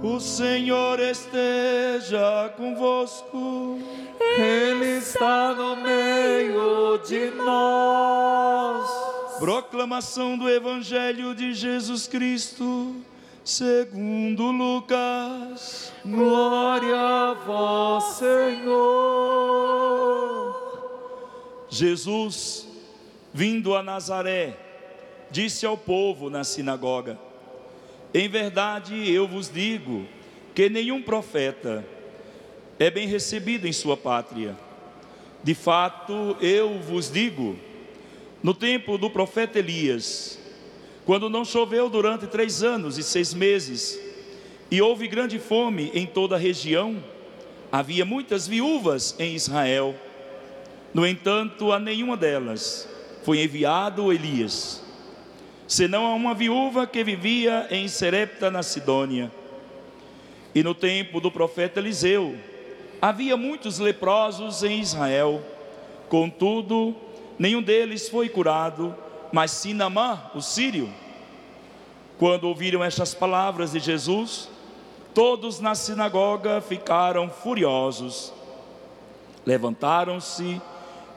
O Senhor esteja convosco. Ele está no meio de nós. Proclamação do Evangelho de Jesus Cristo, segundo Lucas. Glória a vós, Senhor. Jesus, vindo a Nazaré, disse ao povo na sinagoga: em verdade eu vos digo que nenhum profeta é bem recebido em sua pátria. De fato, eu vos digo, no tempo do profeta Elias, quando não choveu durante 3 anos e 6 meses, e houve grande fome em toda a região, havia muitas viúvas em Israel. No entanto, a nenhuma delas foi enviado Elias, senão a uma viúva que vivia em Serepta, na Sidônia. E no tempo do profeta Eliseu, havia muitos leprosos em Israel. Contudo, nenhum deles foi curado, mas sim Naamã, o sírio. Quando ouviram estas palavras de Jesus, todos na sinagoga ficaram furiosos. Levantaram-se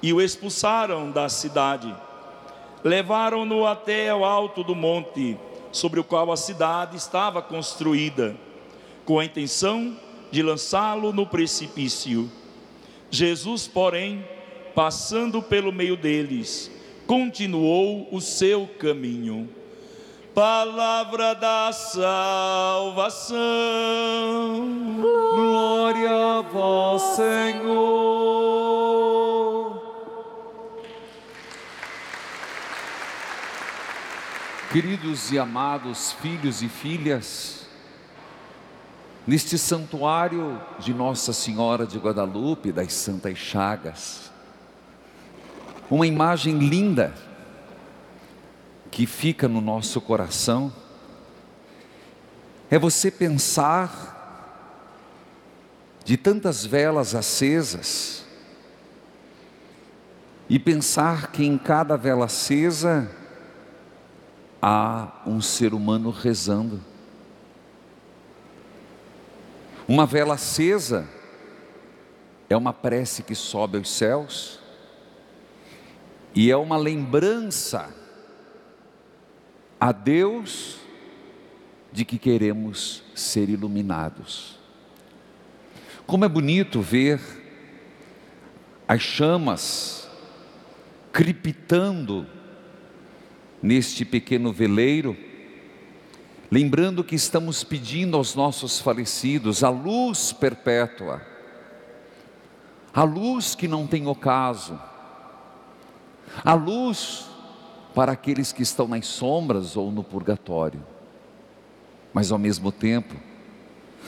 e o expulsaram da cidade. Levaram-no até ao alto do monte, sobre o qual a cidade estava construída, com a intenção de lançá-lo no precipício. Jesus, porém, passando pelo meio deles, continuou o seu caminho. Palavra da salvação. Glória a vós, Senhor. Queridos e amados filhos e filhas, neste santuário de Nossa Senhora de Guadalupe, das Santas Chagas, uma imagem linda que fica no nosso coração é você pensar de tantas velas acesas e pensar que em cada vela acesa há um ser humano rezando. Uma vela acesa é uma prece que sobe aos céus e é uma lembrança a Deus de que queremos ser iluminados. Como é bonito ver as chamas crepitando neste pequeno veleiro, lembrando que estamos pedindo aos nossos falecidos a luz perpétua, a luz que não tem ocaso, a luz para aqueles que estão nas sombras ou no purgatório. Mas ao mesmo tempo,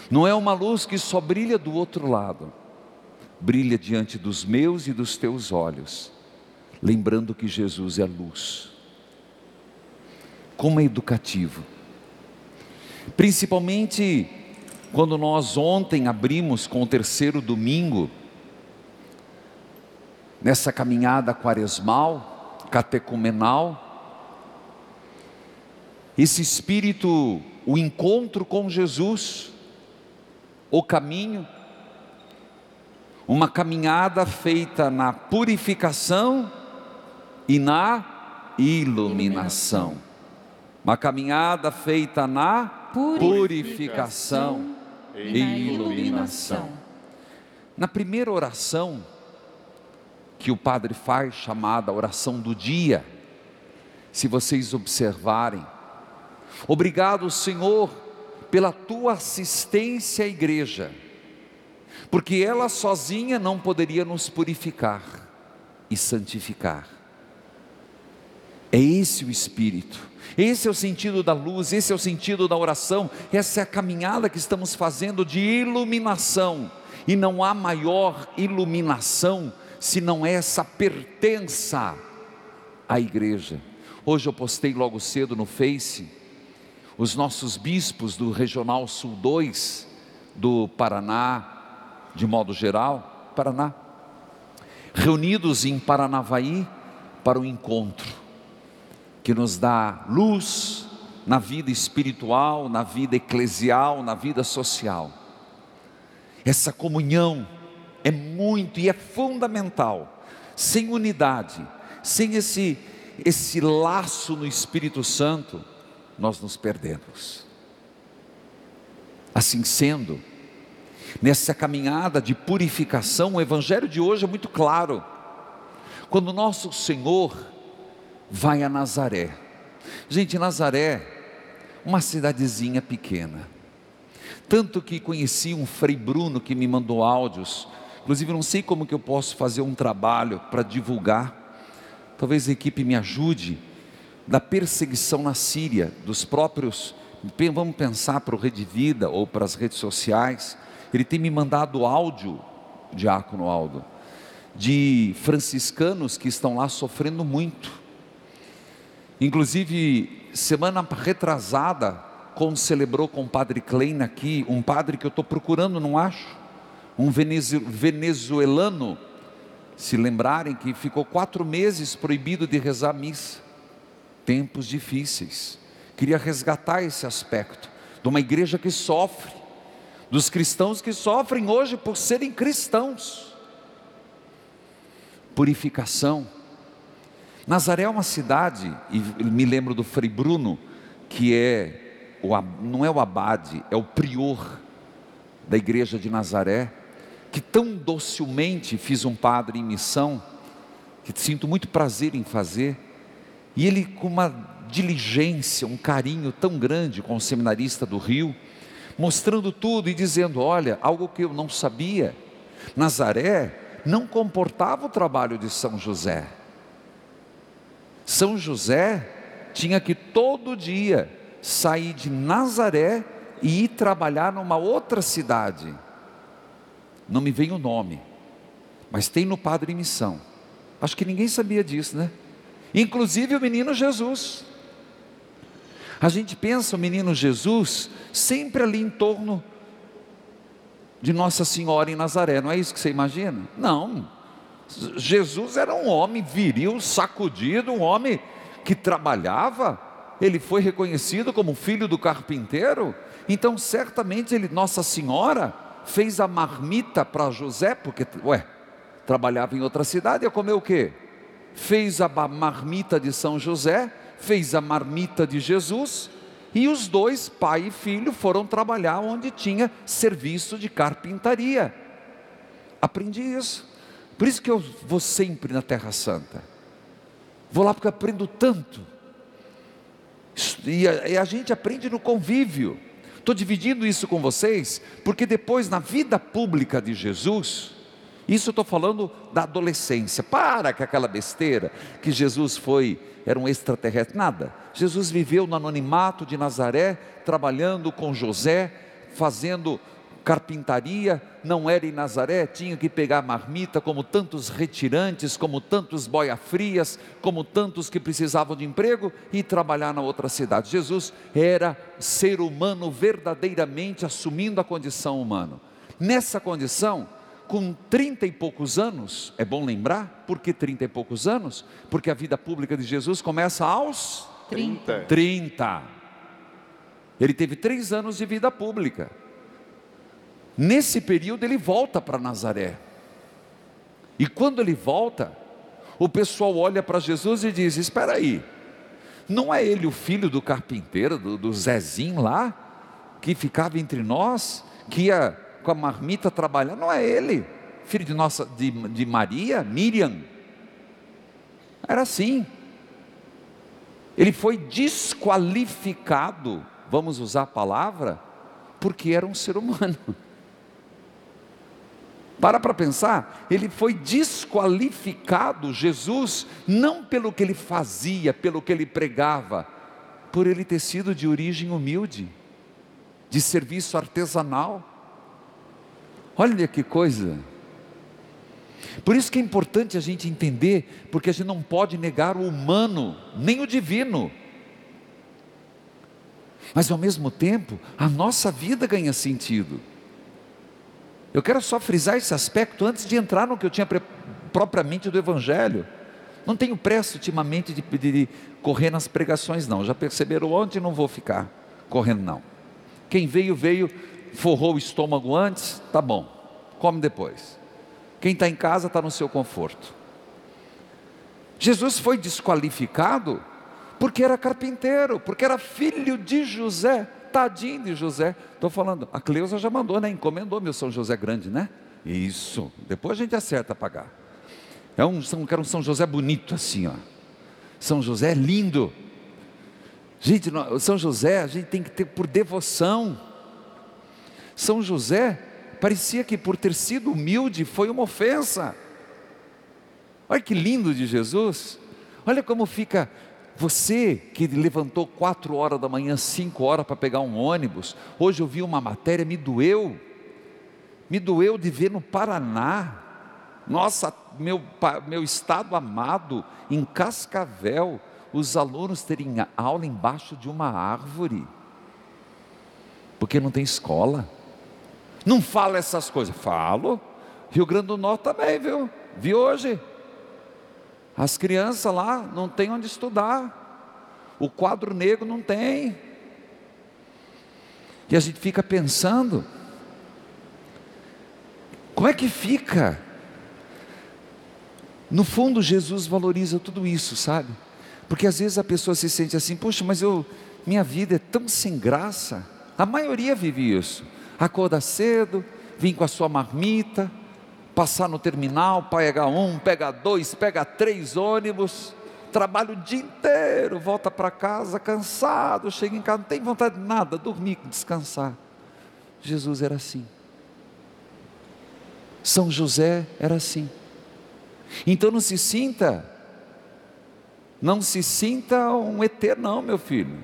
não é uma luz que só brilha do outro lado, brilha diante dos meus e dos teus olhos, lembrando que Jesus é a luz. Como é educativo, principalmente quando nós ontem abrimos com o 3º domingo, nessa caminhada quaresmal, catecumenal, esse espírito, o encontro com Jesus, o caminho, uma caminhada feita na purificação e na iluminação. Uma caminhada feita na purificação e iluminação. Na primeira oração que o padre faz, chamada oração do dia, se vocês observarem: obrigado, Senhor, pela tua assistência à igreja, porque ela sozinha não poderia nos purificar e santificar. É esse o Espírito, esse é o sentido da luz, esse é o sentido da oração, essa é a caminhada que estamos fazendo de iluminação. E não há maior iluminação se não é essa pertença à igreja. Hoje eu postei logo cedo no Face, os nossos bispos do Regional Sul 2, do Paraná, de modo geral, Paraná, reunidos em Paranavaí para o encontro, que nos dá luz, na vida espiritual, na vida eclesial, na vida social. Essa comunhão é muito e é fundamental. Sem unidade, sem esse laço no Espírito Santo, nós nos perdemos. Assim sendo, nessa caminhada de purificação, o Evangelho de hoje é muito claro. Quando nosso Senhor vai a Nazaré. Gente, Nazaré, uma cidadezinha pequena. Tanto que conheci um Frei Bruno que me mandou áudios. Inclusive, não sei como que eu posso fazer um trabalho para divulgar. Talvez a equipe me ajude. Da perseguição na Síria, dos próprios, vamos pensar para o Rede Vida ou para as redes sociais. Ele tem me mandado áudio, Diácono Aldo, de franciscanos que estão lá sofrendo muito. Inclusive, semana retrasada, celebrou com o Padre Klein aqui, um padre que eu estou procurando, não acho, um venezuelano, se lembrarem que ficou 4 meses proibido de rezar missa. Tempos difíceis. Queria resgatar esse aspecto de uma igreja que sofre, dos cristãos que sofrem hoje por serem cristãos. Purificação. Nazaré é uma cidade, e me lembro do Frei Bruno, que não é o abade, é o prior da igreja de Nazaré, que tão docilmente fiz um padre em missão, que sinto muito prazer em fazer, e ele com uma diligência, um carinho tão grande com o seminarista do Rio, mostrando tudo e dizendo, olha, algo que eu não sabia, Nazaré não comportava o trabalho de São José. São José tinha que todo dia sair de Nazaré e ir trabalhar numa outra cidade. Não me vem o nome, mas tem no Padre Missão. Acho que ninguém sabia disso, né? Inclusive o menino Jesus. A gente pensa o menino Jesus sempre ali em torno de Nossa Senhora em Nazaré, não é isso que você imagina? Não. Jesus era um homem viril, sacudido, um homem que trabalhava. Ele foi reconhecido como filho do carpinteiro. Então certamente Nossa Senhora fez a marmita para José, porque trabalhava em outra cidade, ia comer o quê? Fez a marmita de São José, fez a marmita de Jesus, e os dois, pai e filho, foram trabalhar onde tinha serviço de carpintaria. Aprendi isso. Por isso que eu vou sempre na Terra Santa. Vou lá porque aprendo tanto. E a gente aprende no convívio. Estou dividindo isso com vocês, porque depois na vida pública de Jesus, isso eu estou falando da adolescência. Para com aquela besteira que Jesus era um extraterrestre. Nada. Jesus viveu no anonimato de Nazaré, trabalhando com José, fazendo carpintaria. Não era em Nazaré, tinha que pegar marmita, como tantos retirantes, como tantos boia-frias, como tantos que precisavam de emprego, e trabalhar na outra cidade. Jesus era ser humano verdadeiramente, assumindo a condição humana. Nessa condição, com 30 e poucos anos, é bom lembrar, por que 30 e poucos anos? Porque a vida pública de Jesus começa aos 30. Ele teve 3 anos de vida pública. Nesse período ele volta para Nazaré, e quando ele volta, o pessoal olha para Jesus e diz, espera aí, não é ele o filho do carpinteiro, do Zezinho lá, que ficava entre nós, que ia com a marmita trabalhar? Não é ele, filho de Maria, Miriam? Era assim. Ele foi desqualificado, vamos usar a palavra, porque era um ser humano. Para pensar, ele foi desqualificado, Jesus, não pelo que ele fazia, pelo que ele pregava, por ele ter sido de origem humilde, de serviço artesanal. Olha que coisa. Por isso que é importante a gente entender, porque a gente não pode negar o humano, nem o divino. Mas ao mesmo tempo, a nossa vida ganha sentido. Eu quero só frisar esse aspecto antes de entrar no que eu tinha propriamente do Evangelho. Não tenho pressa ultimamente de correr nas pregações não. Já perceberam ontem? Não vou ficar correndo não. Quem veio, forrou o estômago antes, tá bom, come depois. Quem está em casa está no seu conforto. Jesus foi desqualificado porque era carpinteiro, porque era filho de José. Tadinho de José. Estou falando, a Cleusa já mandou, né? Encomendou meu São José grande, né? Isso, depois a gente acerta a pagar. Quero um São José bonito assim, ó. São José é lindo. Gente, São José a gente tem que ter por devoção. São José parecia que por ter sido humilde foi uma ofensa. Olha que lindo de Jesus. Olha como fica. Você que levantou 4 horas da manhã, 5 horas para pegar um ônibus. Hoje eu vi uma matéria, me doeu de ver no Paraná. Nossa, meu estado amado, em Cascavel, os alunos terem aula embaixo de uma árvore, porque não tem escola. Não falo essas coisas, falo. Rio Grande do Norte também, viu? Vi hoje. As crianças lá não tem onde estudar. O quadro negro não tem. E a gente fica pensando, como é que fica? No fundo, Jesus valoriza tudo isso, sabe? Porque às vezes a pessoa se sente assim, poxa, mas minha vida é tão sem graça. A maioria vive isso. Acorda cedo, vir com a sua marmita, passar no terminal, pega 1, pega 2, pega 3 ônibus, trabalha o dia inteiro, volta para casa cansado, chega em casa, não tem vontade de nada, dormir, descansar. Jesus era assim. São José era assim. Então não se sinta um ET não, meu filho.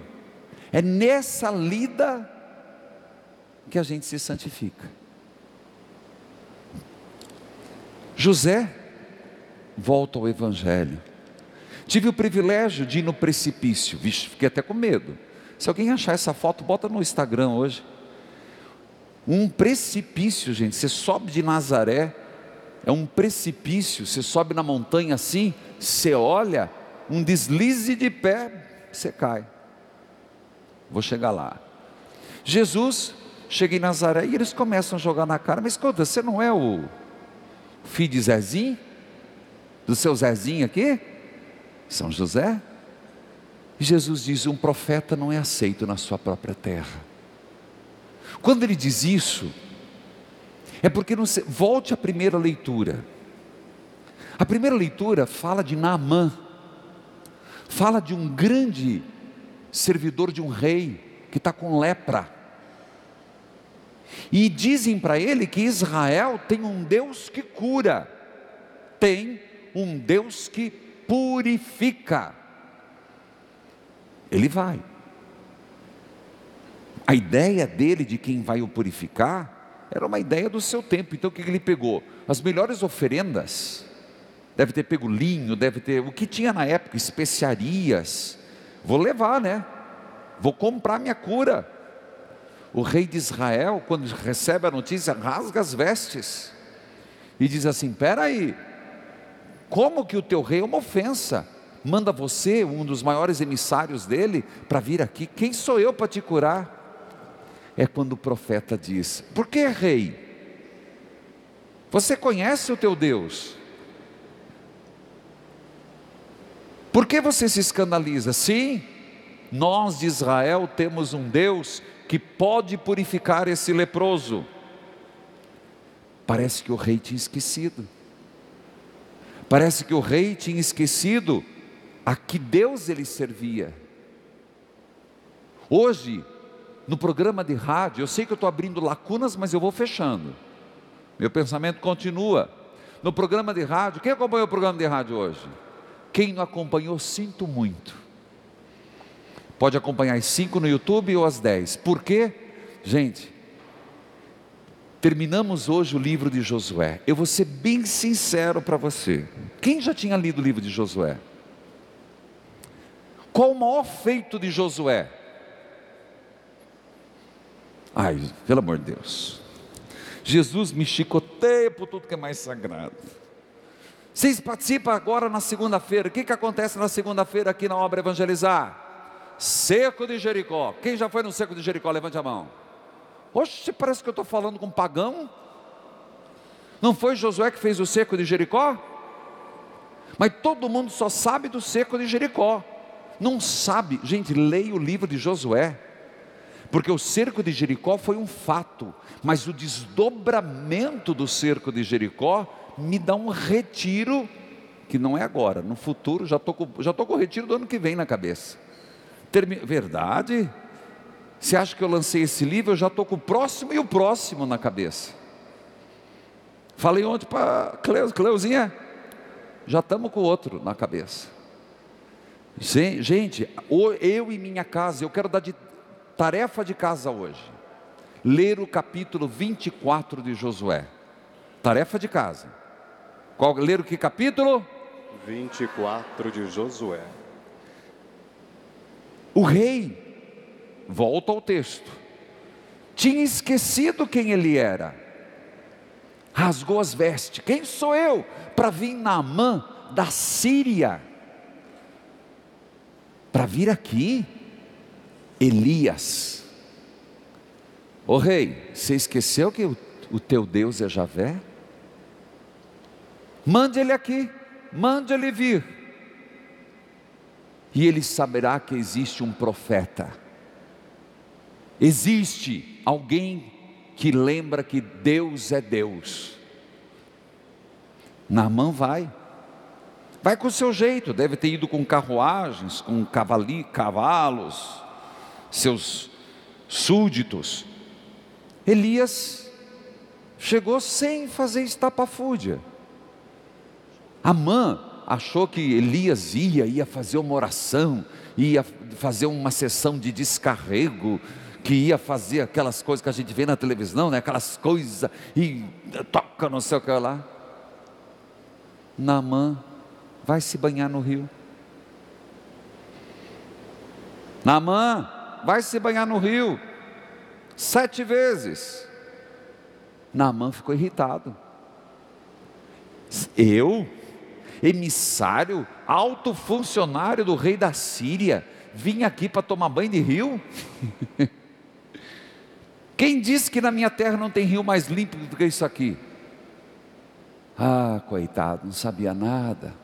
É nessa lida que a gente se santifica. José volta ao Evangelho. Tive o privilégio de ir no precipício. Vixe, fiquei até com medo. Se alguém achar essa foto, bota no Instagram hoje. Um precipício, gente. Você sobe de Nazaré, é um precipício. Você sobe na montanha assim, você olha, um deslize de pé, você cai. Vou chegar lá. Jesus chega em Nazaré e eles começam a jogar na cara. Mas escuta, você não é o filho de Zezinho? Do seu Zezinho aqui? São José? E Jesus diz, um profeta não é aceito na sua própria terra. Quando ele diz isso, é porque volte à primeira leitura. A primeira leitura fala de Naamã, fala de um grande servidor de um rei que está com lepra. E dizem para ele que Israel tem um Deus que cura, tem um Deus que purifica. Ele vai. A ideia dele de quem vai o purificar era uma ideia do seu tempo. Então o que ele pegou? As melhores oferendas, deve ter pego linho, deve ter o que tinha na época, especiarias. Vou levar, né? Vou comprar minha cura. O rei de Israel, quando recebe a notícia, rasga as vestes e diz assim: espera aí, como que o teu rei é uma ofensa? Manda você, um dos maiores emissários dele, para vir aqui. Quem sou eu para te curar? É quando o profeta diz: por que rei? Você conhece o teu Deus? Por que você se escandaliza? Sim, nós de Israel temos um Deus que pode purificar esse leproso. Parece que o rei tinha esquecido. Parece que o rei tinha esquecido a que Deus ele servia. Hoje, no programa de rádio, eu sei que eu estou abrindo lacunas, mas eu vou fechando. Meu pensamento continua. No programa de rádio, quem acompanhou o programa de rádio hoje? Quem não acompanhou, sinto muito. Pode acompanhar às 5 no YouTube ou às 10. Por quê? Gente, terminamos hoje o livro de Josué. Eu vou ser bem sincero para você. Quem já tinha lido o livro de Josué? Qual o maior feito de Josué? Ai, pelo amor de Deus. Jesus me chicoteia por tudo que é mais sagrado. Vocês participam agora na segunda-feira. O que acontece na segunda-feira aqui na obra Evangelizar? Cerco de Jericó. Quem já foi no cerco de Jericó? Levante a mão. Oxe, parece que eu estou falando com um pagão. Não foi Josué que fez o cerco de Jericó? Mas todo mundo só sabe do cerco de Jericó. Não sabe, gente, leia o livro de Josué. Porque o cerco de Jericó foi um fato, mas o desdobramento do cerco de Jericó me dá um retiro, que não é agora, no futuro, já estou com o retiro do ano que vem na cabeça. Verdade? Você acha que eu lancei esse livro? Eu já estou com o próximo e o próximo na cabeça. Falei ontem para Cleuzinha, já estamos com o outro na cabeça. Gente, eu e minha casa, eu quero dar de tarefa de casa hoje, ler o capítulo 24 de Josué. Tarefa de casa. Ler o que capítulo? 24 de Josué. O rei, volta ao texto, tinha esquecido quem ele era, rasgou as vestes. Quem sou eu para vir Naamã da Síria, para vir aqui? Elias. Ô rei, você esqueceu que o teu Deus é Javé? Mande ele aqui, mande ele vir, e ele saberá que existe um profeta, existe alguém que lembra que Deus é Deus. Naamã vai com o seu jeito, deve ter ido com carruagens, com cavalos, seus súditos. Elias chegou sem fazer estapafúrdia. Amã achou que Elias ia fazer uma oração, ia fazer uma sessão de descarrego, que ia fazer aquelas coisas que a gente vê na televisão, né? Aquelas coisas, e toca não sei o que lá. Naamã vai se banhar no rio. Naamã vai se banhar no rio 7 vezes. Naamã ficou irritado. Eu, emissário, alto funcionário do rei da Síria, vim aqui para tomar banho de rio? Quem disse que na minha terra não tem rio mais limpo do que isso aqui? Ah, coitado, não sabia nada.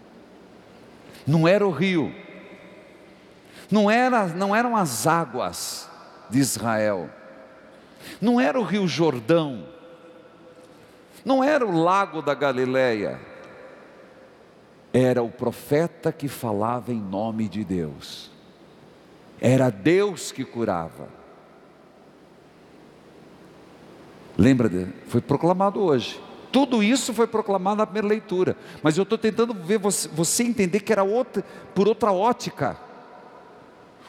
Não era o rio, não eram as águas de Israel, não era o rio Jordão, não era o lago da Galileia, era o profeta que falava em nome de Deus, era Deus que curava. Lembra, foi proclamado hoje. Tudo isso foi proclamado na primeira leitura, mas eu estou tentando ver você entender que era por outra ótica.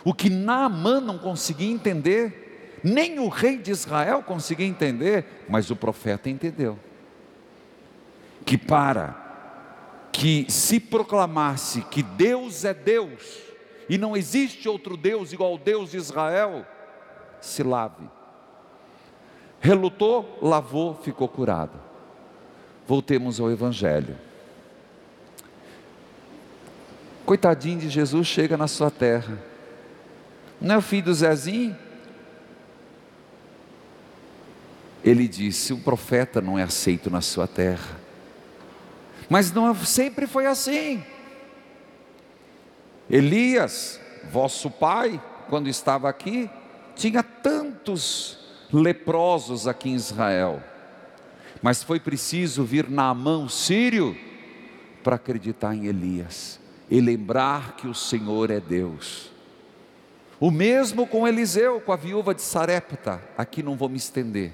O que Naamã não conseguia entender, nem o rei de Israel conseguia entender, mas o profeta entendeu. Que que se proclamasse que Deus é Deus, e não existe outro Deus igual ao Deus de Israel, se lave. Relutou, lavou, ficou curado. Voltemos ao Evangelho. Coitadinho de Jesus, chega na sua terra. Não é o filho do Zezinho? Ele disse: o profeta não é aceito na sua terra. Mas não sempre foi assim. Elias, vosso pai, quando estava aqui, tinha tantos leprosos aqui em Israel, mas foi preciso vir Naamã, o sírio, para acreditar em Elias e lembrar que o Senhor é Deus. O mesmo com Eliseu, com a viúva de Sarepta. Aqui não vou me estender,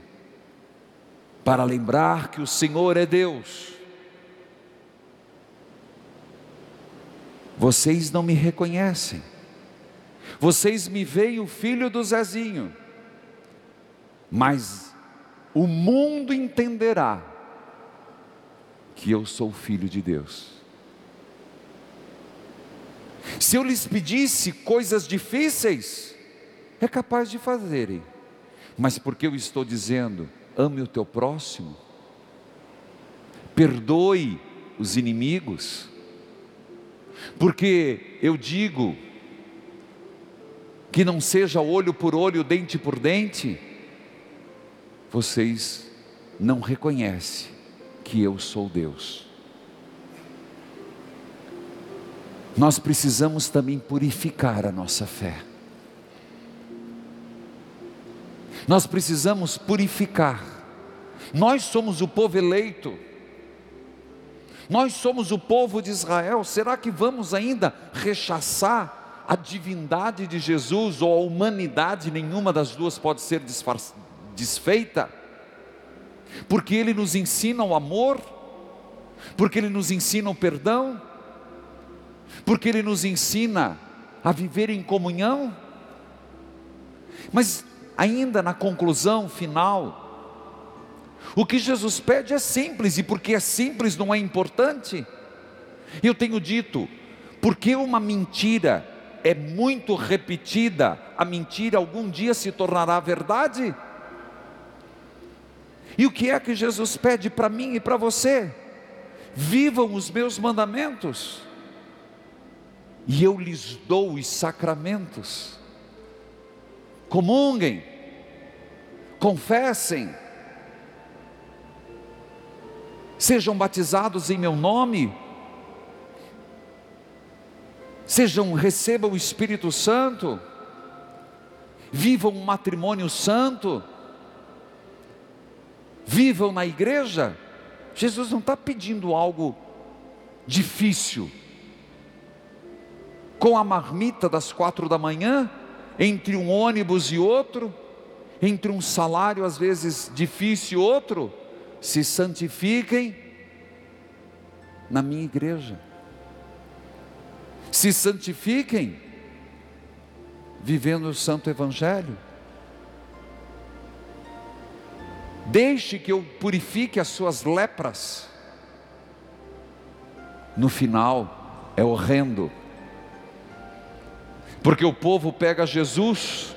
para lembrar que o Senhor é Deus. Vocês não me reconhecem, vocês me veem o filho do Zezinho, mas o mundo entenderá que eu sou o filho de Deus. Se eu lhes pedisse coisas difíceis, é capaz de fazerem, mas porque eu estou dizendo, ame o teu próximo, perdoe os inimigos, porque eu digo que não seja olho por olho, dente por dente, vocês não reconhecem que eu sou Deus. Nós precisamos também purificar a nossa fé. Nós precisamos purificar. Nós somos o povo eleito. Nós somos o povo de Israel. Será que vamos ainda rechaçar a divindade de Jesus ou a humanidade? Nenhuma das duas pode ser desfeita. Porque Ele nos ensina o amor, porque Ele nos ensina o perdão, porque Ele nos ensina a viver em comunhão. Mas ainda na conclusão final, o que Jesus pede é simples, e porque é simples não é importante. Eu tenho dito, porque uma mentira é muito repetida, a mentira algum dia se tornará verdade. E o que é que Jesus pede para mim e para você? Vivam os meus mandamentos, e eu lhes dou os sacramentos. Comunguem, confessem, sejam batizados em meu nome, recebam o Espírito Santo, vivam um matrimônio santo, vivam na igreja. Jesus não está pedindo algo difícil, com a marmita das 4 da manhã, entre um ônibus e outro, entre um salário às vezes difícil e outro. Se santifiquem na minha igreja, se santifiquem vivendo o santo evangelho. Deixe que eu purifique as suas lepras. No final é horrendo, porque o povo pega Jesus,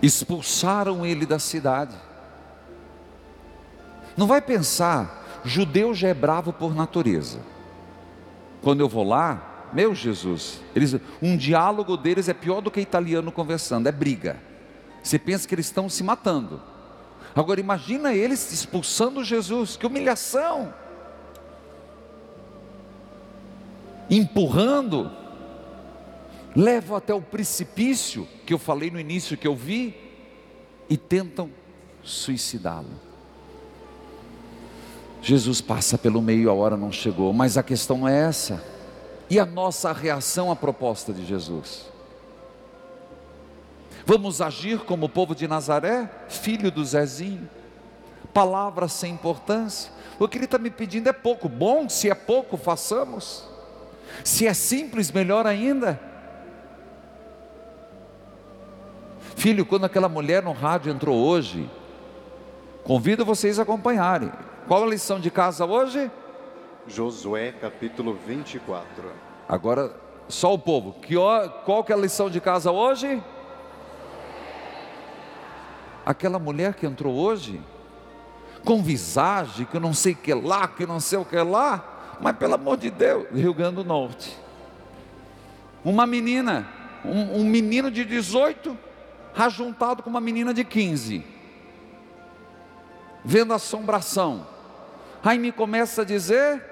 expulsaram ele da cidade. Não vai pensar, judeu já é bravo por natureza. Quando eu vou lá, meu Jesus, um diálogo deles é pior do que italiano conversando, é briga. Você pensa que eles estão se matando. Agora imagina eles expulsando Jesus, que humilhação! Empurrando, levam até o precipício, que eu falei no início que eu vi, e tentam suicidá-lo. Jesus passa pelo meio, a hora não chegou, mas a questão não é essa. E a nossa reação à proposta de Jesus? Vamos agir como o povo de Nazaré, filho do Zezinho, palavras sem importância? O que ele está me pedindo é pouco. Bom, se é pouco, façamos. Se é simples, melhor ainda. Filho, quando aquela mulher no rádio entrou hoje, convido vocês a acompanharem. Qual a lição de casa hoje? Josué capítulo 24. Agora, só o povo. Qual que é a lição de casa hoje? Aquela mulher que entrou hoje, com visagem, que não sei o que lá, que não sei o que lá, mas pelo amor de Deus, Rio Grande do Norte. Uma menina, um menino de 18, rajuntado com uma menina de 15, vendo assombração. Aí me começa a dizer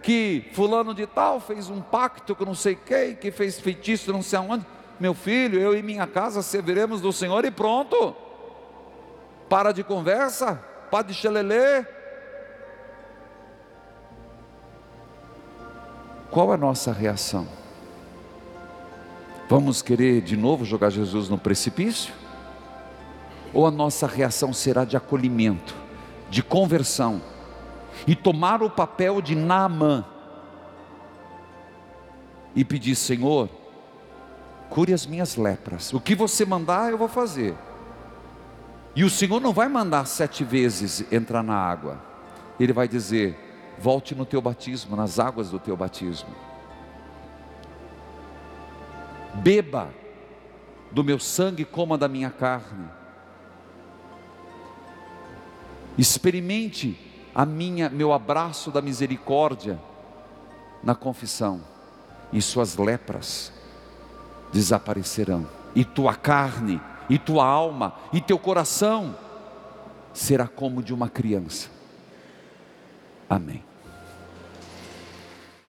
que fulano de tal fez um pacto com não sei quem, que fez feitiço não sei aonde. Meu filho, eu e minha casa serviremos do Senhor e pronto. Para de conversa, para de xelelê. Qual é a nossa reação? Vamos querer de novo jogar Jesus no precipício? Ou a nossa reação será de acolhimento, de conversão, e tomar o papel de Naamã e pedir: Senhor, cure as minhas lepras, o que você mandar eu vou fazer. E o Senhor não vai mandar 7 vezes entrar na água, Ele vai dizer: volte no teu batismo, nas águas do teu batismo, beba do meu sangue, coma da minha carne. Experimente meu abraço da misericórdia na confissão, e suas lepras desaparecerão, e tua carne, e tua alma, e teu coração será como de uma criança. Amém.